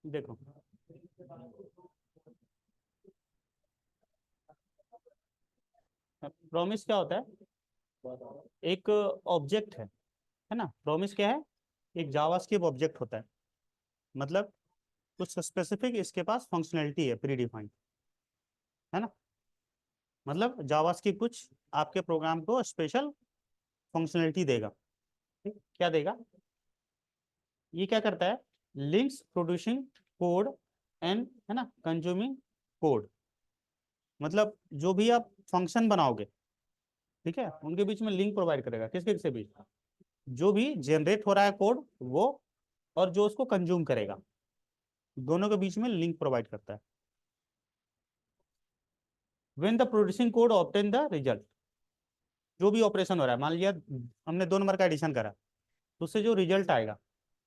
देखो, प्रॉमिस क्या होता है? एक ऑब्जेक्ट है ना। प्रॉमिस क्या है? एक जावास्क्रिप्ट ऑब्जेक्ट होता है। मतलब कुछ स्पेसिफिक इसके पास फंक्शनैलिटी है प्री डिफाइंड, है ना। मतलब जावास्क्रिप्ट कुछ आपके प्रोग्राम को स्पेशल फंक्शनैलिटी देगा। ठीक, क्या देगा? ये क्या करता है? लिंक्स प्रोड्यूसिंग कोड एंड, है ना, कंज्यूमिंग कोड। मतलब जो भी आप फंक्शन बनाओगे, ठीक है, उनके बीच में लिंक प्रोवाइड करेगा। किसके किसके बीच? जो भी जनरेट हो रहा है कोड वो, और जो उसको कंज्यूम करेगा, दोनों के बीच में लिंक प्रोवाइड करता है। When the producing code obtain the result, जो भी ऑपरेशन हो रहा है, मान लिया हमने 2 नंबर का एडिशन करा, तो उससे जो रिजल्ट आएगा,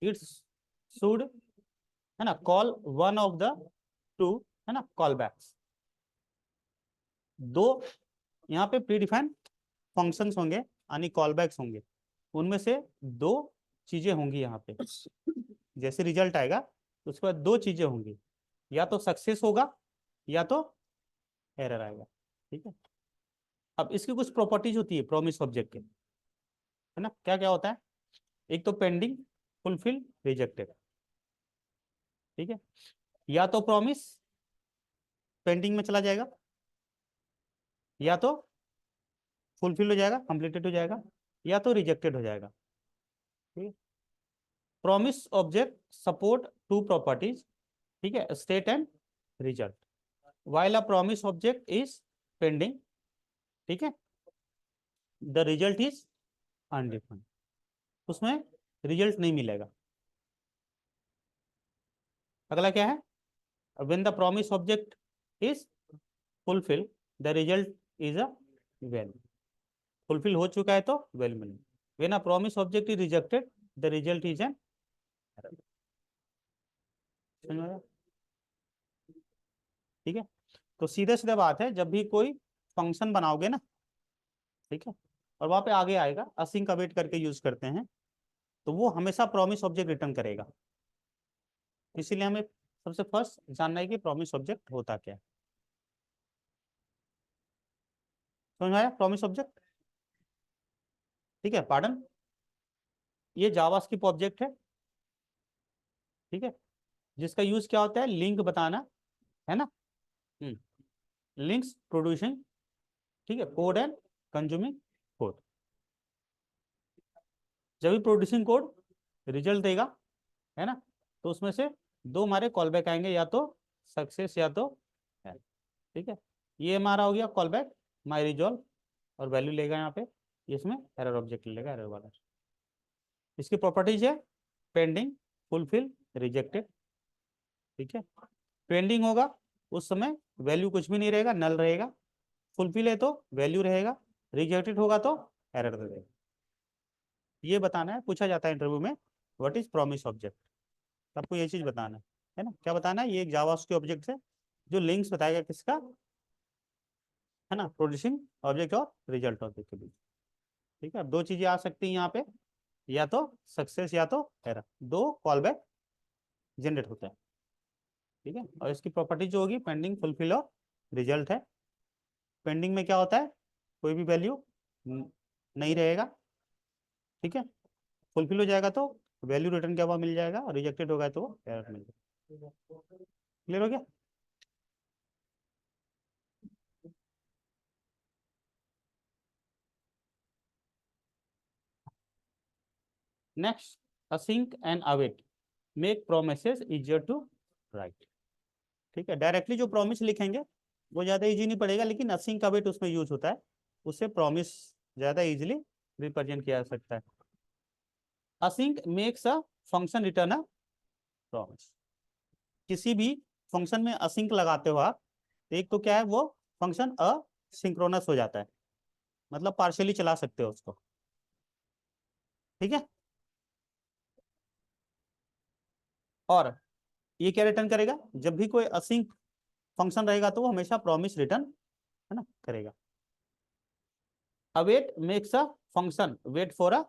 इट्स शुड, है ना, call one of the two, है ना, कॉल बैक्स। दो यहाँ पे प्री डिफाइंड फंक्शंस होंगे यानी कॉल बैक्स होंगे, उनमें से दो चीजें होंगी यहाँ पे। जैसे रिजल्ट आएगा तो उसके बाद दो चीजें होंगी, या तो सक्सेस होगा या तो एरर आएगा। ठीक है। अब इसकी कुछ प्रॉपर्टीज होती है प्रॉमिस ऑब्जेक्ट के, है ना। क्या क्या होता है? एक तो पेंडिंग, फुलफिल, रिजेक्टेड। ठीक है। या तो प्रॉमिस पेंडिंग में चला जाएगा, या तो फुलफिल हो जाएगा, कंप्लीटेड हो जाएगा, या तो रिजेक्टेड हो जाएगा। ठीक है। Promise object support two properties, ठीक है, state and result. While a promise object is pending, ठीक है, द रिजल्ट इज अनडिफाइंड, उसमें रिजल्ट नहीं मिलेगा। अगला क्या है? When the promise object is fulfil, the result is a value. Fulfil हो चुका है तो वैल्यू मिलेगी। When a promise object is rejected, the result is an error. समझ में आया? ठीक है। तो सीधे सीधे बात है, जब भी कोई फंक्शन बनाओगे ना, ठीक है, और वहां पे आगे आएगा असिंक अवेट करके यूज करते हैं, तो वो हमेशा प्रॉमिस ऑब्जेक्ट रिटर्न करेगा। इसीलिए हमें सबसे फर्स्ट जानना है कि प्रॉमिस ऑब्जेक्ट होता क्या है। समझ में आया? प्रॉमिस ऑब्जेक्ट, ठीक है, पार्डन, ये जावास्क्रिप्ट ऑब्जेक्ट ठीक है, जिसका यूज क्या होता है? लिंक बताना, है ना। लिंक्स प्रोड्यूसिंग, ठीक है, कोड एंड कंज्यूमिंग कोड। जब भी प्रोड्यूसिंग कोड रिजल्ट देगा, है ना, तो उसमें से दो हमारे कॉल बैक आएंगे, या तो सक्सेस या तो है। ठीक है। ये हमारा हो गया कॉल बैक, माई रिजॉल्व, और वैल्यू लेगा यहाँ पे, इसमें एरर ऑब्जेक्ट लेगा, एरर वाला। इसकी प्रॉपर्टीज है पेंडिंग, फुलफिल, रिजेक्टेड। ठीक है। पेंडिंग होगा उस समय वैल्यू कुछ भी नहीं रहेगा, नल रहेगा। फुलफिल है तो वैल्यू रहेगा। रिजेक्टेड होगा तो एरर दे देगा। ये बताना है, पूछा जाता है इंटरव्यू में, व्हाट इज प्रॉमिस ऑब्जेक्ट। आपको ये चीज बताना है ना। क्या बताना है? ये एक जावास्क्रिप्ट ऑब्जेक्ट है जो लिंक्स बताएगा किसका, है ना, प्रोड्यूसिंग ऑब्जेक्ट और रिजल्ट ऑब्जेक्ट के बीच। ठीक है। अब दो चीजें आ सकती हैं यहाँ पे, या तो सक्सेस या तो एरर, दो कॉल बैक जनरेट होते हैं। ठीक है। और इसकी प्रॉपर्टी जो होगी पेंडिंग, फुलफिल और रिजल्ट है। पेंडिंग में क्या होता है? कोई भी वैल्यू नहीं रहेगा। ठीक है। फुलफिल हो जाएगा तो वैल्यू रिटर्न क्या हुआ मिल जाएगा, और रिजेक्टेड होगा तो एरर मिल जाएगा। क्लियर हो गया? Next, async and await make promises easier to write. ठीक है। डायरेक्टली जो प्रॉमिस लिखेंगे वो ज़्यादा इजी नहीं पड़ेगा, लेकिन असिंक अवेट उसमें यूज होता है, उससे प्रॉमिस ज़्यादा इजीली रिप्रेजेंट किया जा सकता है। Async makes a function return a promise. किसी भी फंक्शन में असिंक लगाते हो आप, तो एक तो क्या है, वो फंक्शन असिंक्रोनस हो जाता है, मतलब पार्शियली चला सकते हो उसको। ठीक है। और ये क्या रिटर्न करेगा? जब भी कोई असिंक फंक्शन रहेगा तो वो हमेशा प्रॉमिस रिटर्न, है ना, करेगा। Await makes a function wait for a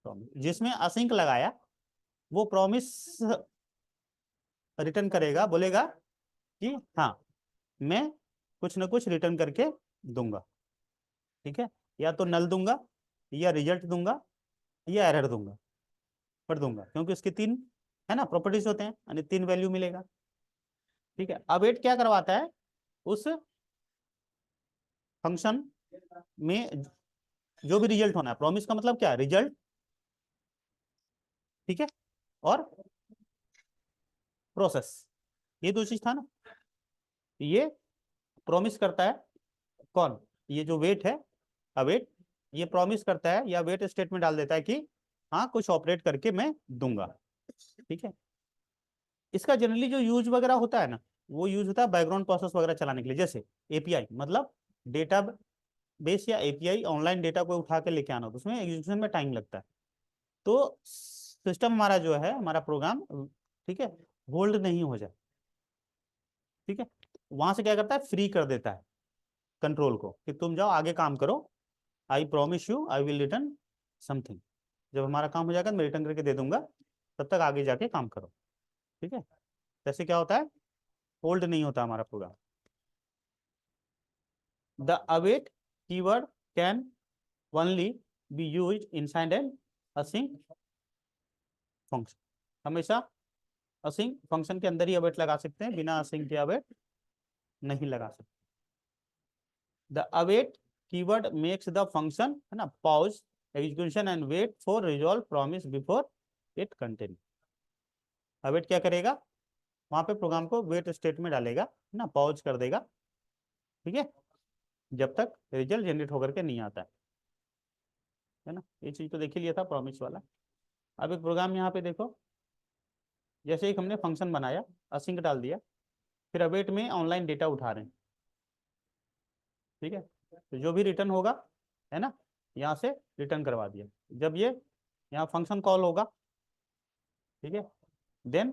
promise जिसमें असिंक लगाया वो प्रॉमिस रिटर्न करेगा, बोलेगा कि हाँ मैं कुछ ना कुछ रिटर्न करके दूंगा। ठीक है, या तो नल दूंगा, या रिजल्ट दूंगा, या एरर दूंगा, पर दूंगा, क्योंकि उसके तीन है ना प्रॉपर्टीज होते हैं, यानी तीन वैल्यू मिलेगा। ठीक है, अब वेट क्या करवाता है, उस फंक्शन में जो भी रिजल्ट होना है, प्रॉमिस का मतलब क्या है, रिजल्ट, ठीक है, और प्रोसेस, ये दो चीज था ना। ये प्रॉमिस करता है कौन, ये जो वेट है, अवेट, ये प्रॉमिस करता है या वेट स्टेटमेंट डाल देता है कि हाँ कुछ ऑपरेट करके मैं दूंगा। ठीक है, इसका जनरली जो यूज वगैरह होता है ना, वो यूज होता है बैकग्राउंड प्रोसेस वगैरह चलाने के लिए, जैसे एपीआई, मतलब डेटा बेस या एपीआई ऑनलाइन डेटा को उठा के लेके आना, तो उसमें एग्जीक्यूशन में टाइम लगता है। तो सिस्टम हमारा जो है, हमारा प्रोग्राम, ठीक है, होल्ड नहीं हो जाए। ठीक है, वहां से क्या करता है, फ्री कर देता है कंट्रोल को कि तुम जाओ आगे काम करो, I promise you I will return something, जब हमारा काम हो जाएगा मैं रिटर्न करके दे दूंगा, तब तक आगे जाके काम करो। ठीक है, जैसे क्या होता है, होल्ड नहीं होता हमारा program. The await keyword can only be used inside an async function, हमेशा असिंक फंक्शन के अंदर ही अवेट लगा सकते हैं, बिना असिंक के अवेट नहीं लगा सकते। The await keyword makes the function, है ना, pause execution and wait for resolve promise before it continue. Await क्या करेगा, वहां पे प्रोग्राम को वेट स्टेट में डालेगा, है ना, पॉज कर देगा। ठीक है, जब तक रिजल्ट जनरेट होकर के नहीं आता है ना, ये चीज तो देख ही लिया था प्रॉमिस वाला। अब एक प्रोग्राम यहाँ पे देखो, जैसे एक हमने फंक्शन बनाया, असिंक डाल दिया, फिर अवेट में ऑनलाइन डेटा उठा रहे हैं। ठीक है, तो जो भी रिटर्न होगा, है ना, यहाँ से रिटर्न करवा दिया। जब ये यहाँ फंक्शन कॉल होगा, ठीक है, देन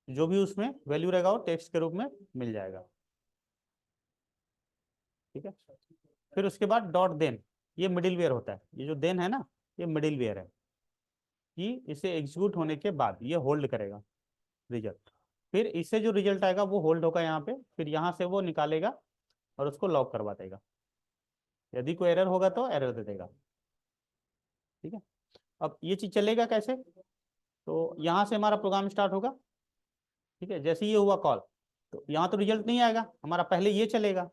जो भी उसमें वैल्यू रहेगा वो टेक्स्ट के रूप में मिल जाएगा। ठीक है, फिर उसके बाद डॉट देन, ये मिडिल वेयर होता है, ये जो देन है ना, ये मिडिल वेयर है कि इसे एग्जीक्यूट होने के बाद ये होल्ड करेगा रिजल्ट, फिर इससे जो रिजल्ट आएगा वो होल्ड होगा यहाँ पे, फिर यहाँ से वो निकालेगा और उसको लॉक करवा देगा। यदि कोई एरर होगा तो एरर दे देगा। ठीक है, अब ये चीज चलेगा कैसे, तो यहाँ से हमारा प्रोग्राम स्टार्ट होगा। ठीक है, जैसे ये हुआ कॉल, तो यहाँ तो रिजल्ट नहीं आएगा हमारा, पहले ये चलेगा,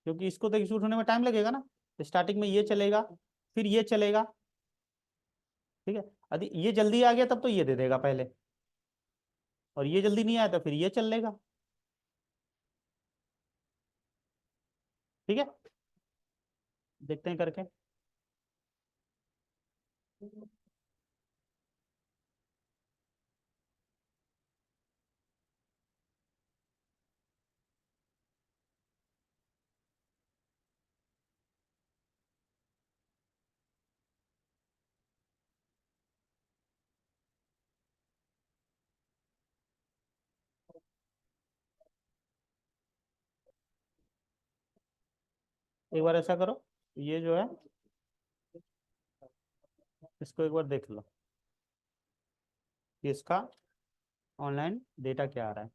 क्योंकि इसको तो एग्जीक्यूट होने में टाइम लगेगा ना। तो स्टार्टिंग में ये चलेगा, फिर ये चलेगा। ठीक है, यदि ये जल्दी आ गया तब तो ये दे देगा पहले, और ये जल्दी नहीं आया तो फिर ये चल लेगा। ठीक है, देखते हैं करके। एक बार ऐसा करो, ये जो है इसको एक बार देख लो कि इसका ऑनलाइन डेटा क्या आ रहा है।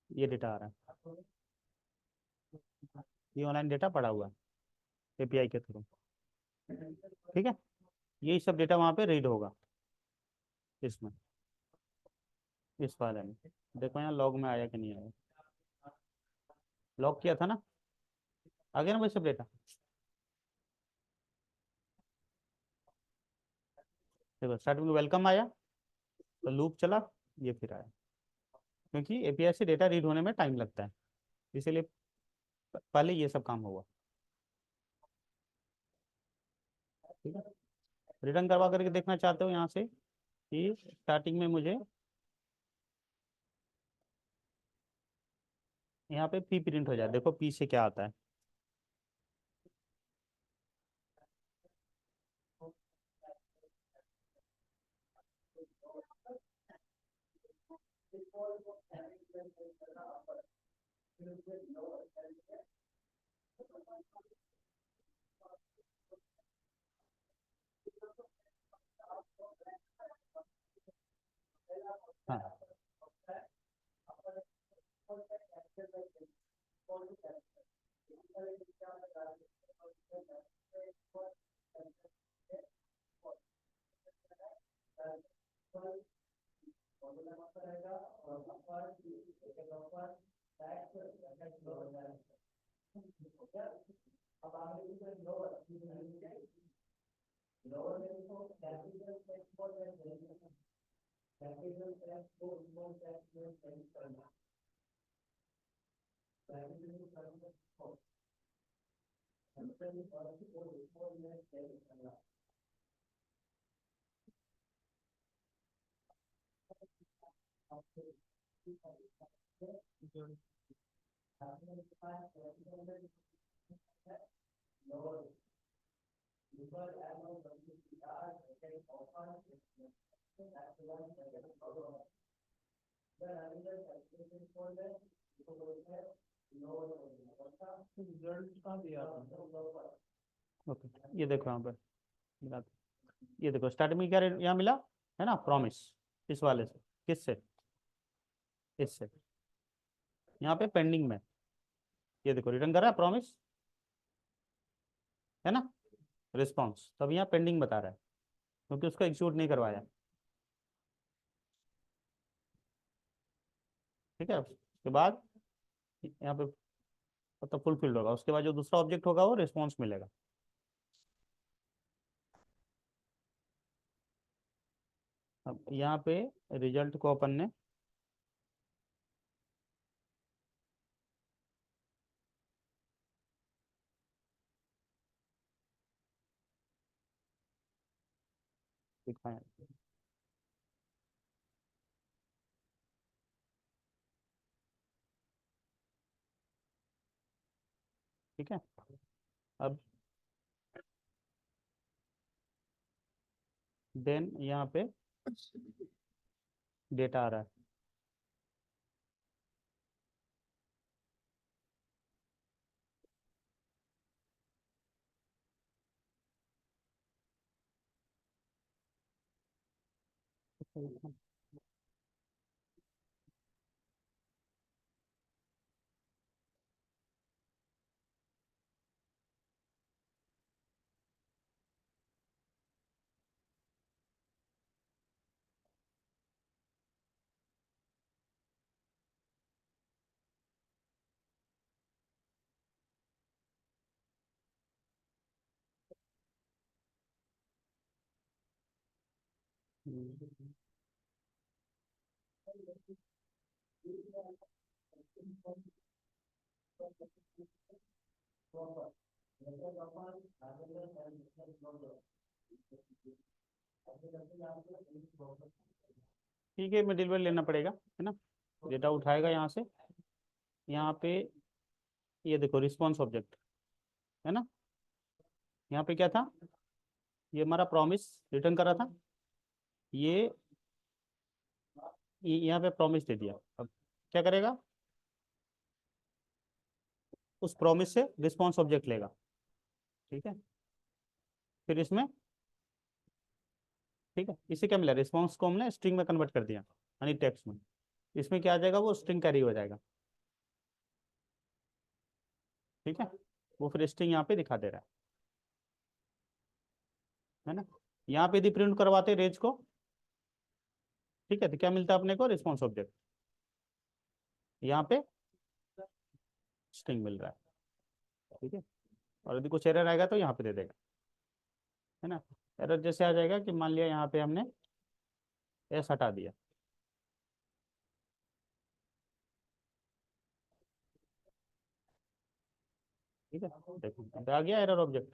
ये डेटा आ रहा है, ये ऑनलाइन डेटा पड़ा हुआ है एपीआई के थ्रू। ठीक है, यही सब डेटा वहाँ पे रीड होगा इसमें, इस वाले में। देखो यहाँ लॉग में आया कि नहीं आया, लॉग किया था ना, आ गया ना भाई सब डेटा। देखो स्टार्टिंग में वेलकम आया, तो लूप चला, ये फिर आया, क्योंकि एपीआई से डेटा रीड होने में टाइम लगता है, इसीलिए पहले ये सब काम होगा। ठीक है, रिटर्न करवा करके देखना चाहते हो यहाँ से कि स्टार्टिंग में मुझे यहाँ पे पी प्रिंट हो जाए, देखो पी से क्या आता है। हाँ ओके, ये देखो यहाँ पे मिला। ये देखो स्टार्ट में क्या यहाँ मिला है ना, प्रॉमिस, इस वाले से, किससे, इससे, यहाँ पे पेंडिंग में, ये देखो रिटर्न कर रहा है प्रॉमिस, है ना, रिस्पॉन्स, तब यहाँ पेंडिंग बता रहा है क्योंकि उसको एग्जीक्यूट नहीं करवाया। ठीक है, उसके बाद यहाँ पे मतलब फुलफिल्ड होगा, उसके बाद जो दूसरा ऑब्जेक्ट होगा वो रिस्पॉन्स मिलेगा। अब यहाँ पे रिजल्ट को अपन ने दिखाया। ठीक है, अब देन यहाँ पे डेटा आ रहा है। ठीक है, मिडिलवेयर लेना पड़ेगा, है ना, डेटा उठाएगा यहाँ से, यहाँ पे ये देखो रिस्पॉन्स ऑब्जेक्ट, है ना, यहाँ पे क्या था, ये हमारा प्रॉमिस रिटर्न कर रहा था, ये यहाँ पे प्रॉमिस दे दिया। अब क्या करेगा, उस प्रॉमिस से रिस्पॉन्स ऑब्जेक्ट लेगा। ठीक है, फिर इसमें, ठीक है, इसे क्या मिला, रिस्पॉन्स को हमने स्ट्रिंग में कन्वर्ट कर दिया, यानी टेक्स्ट में, इसमें क्या आ जाएगा, वो स्ट्रिंग कैरी हो जाएगा। ठीक है, वो फिर स्ट्रिंग यहाँ पे दिखा दे रहा है ना, यहाँ पे यदि प्रिंट करवाते रेंज को, ठीक है, तो क्या मिलता है अपने को, रिस्पॉन्स ऑब्जेक्ट, यहाँ पे स्ट्रिंग मिल रहा है। ठीक है, और यदि कुछ एरर आएगा तो यहाँ पे दे देगा, है ना। एरर जैसे आ जाएगा कि मान लिया यहाँ पे हमने एस हटा दिया, ठीक है, देखो अब आ गया एरर ऑब्जेक्ट,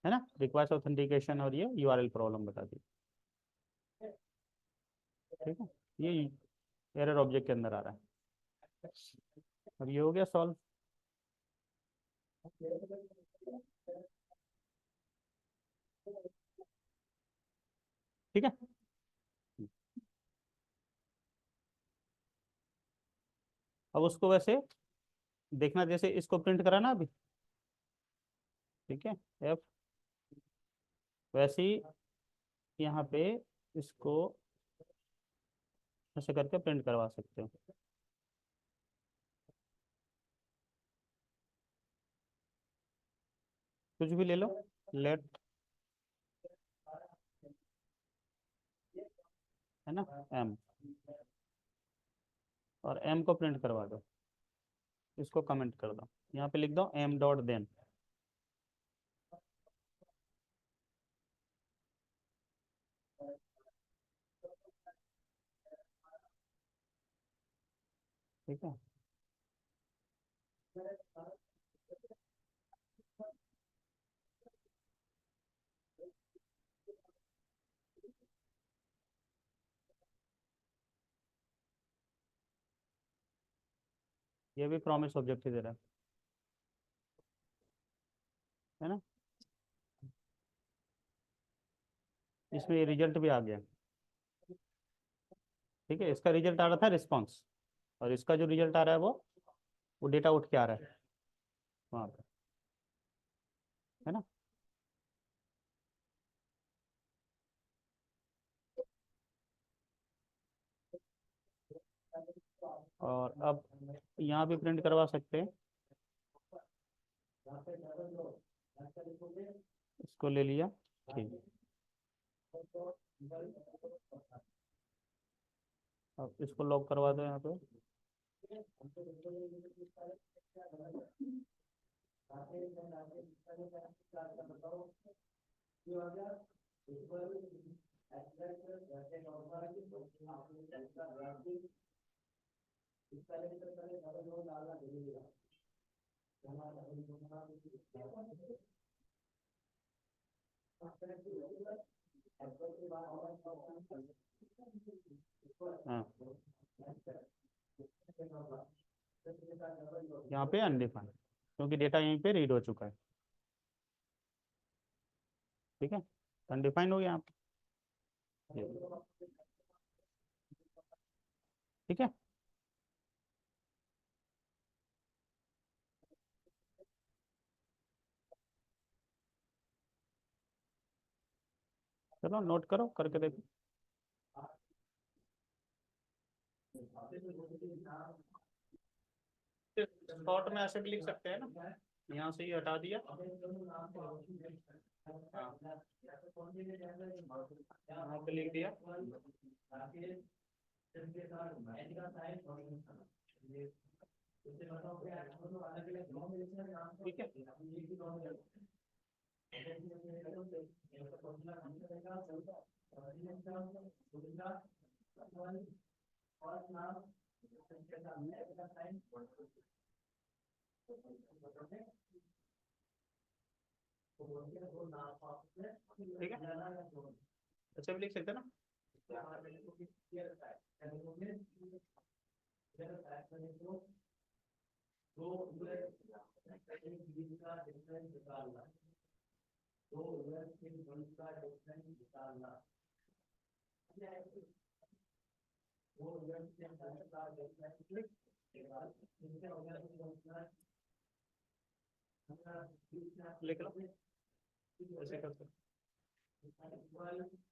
है ना, रिक्वायर्स ऑथेंटिकेशन और ये यूआरएल प्रॉब्लम बता दी। ठीक है, ये एरर ऑब्जेक्ट के अंदर आ रहा है। अब ये हो गया सॉल्व। ठीक है, अब उसको वैसे देखना जैसे इसको प्रिंट करा ना अभी, ठीक है, एफ, वैसे ही यहाँ पे इसको ऐसे करके प्रिंट करवा सकते हो। कुछ भी ले लो, लेट, है ना, एम, और एम को प्रिंट करवा दो, इसको कमेंट कर दो, यहाँ पे लिख दो एम डॉट देन। ठीक है, ये भी प्रॉमिस ऑब्जेक्ट ही दे रहा है ना, इसमें रिजल्ट भी आ गया। ठीक है, इसका रिजल्ट आ रहा था रिस्पॉन्स, और इसका जो रिजल्ट आ रहा है वो डेटा उठ के आ रहा है वहाँ पे, है ना। और अब यहाँ भी प्रिंट करवा सकते हैं, इसको ले लिया, ठीक है। अब इसको लॉक करवा दो यहाँ पे, हाँ, यहाँ पे अनडिफाइंड, क्योंकि डेटा यहीं पे रीड हो चुका है। ठीक है, अनडिफाइंड हो गया यहाँ पे, ठीक है। चलो नोट करो, करके देखो। शॉर्ट में ऐसे भी लिख सकते हैं ना, यहाँ से ही हटा दिया, हाँ, यहाँ पे लिख दिया, ठीक है। ठीक है, ऐसे भी लिख सकते हैं ना। लिख लो, ऐसे कर सकते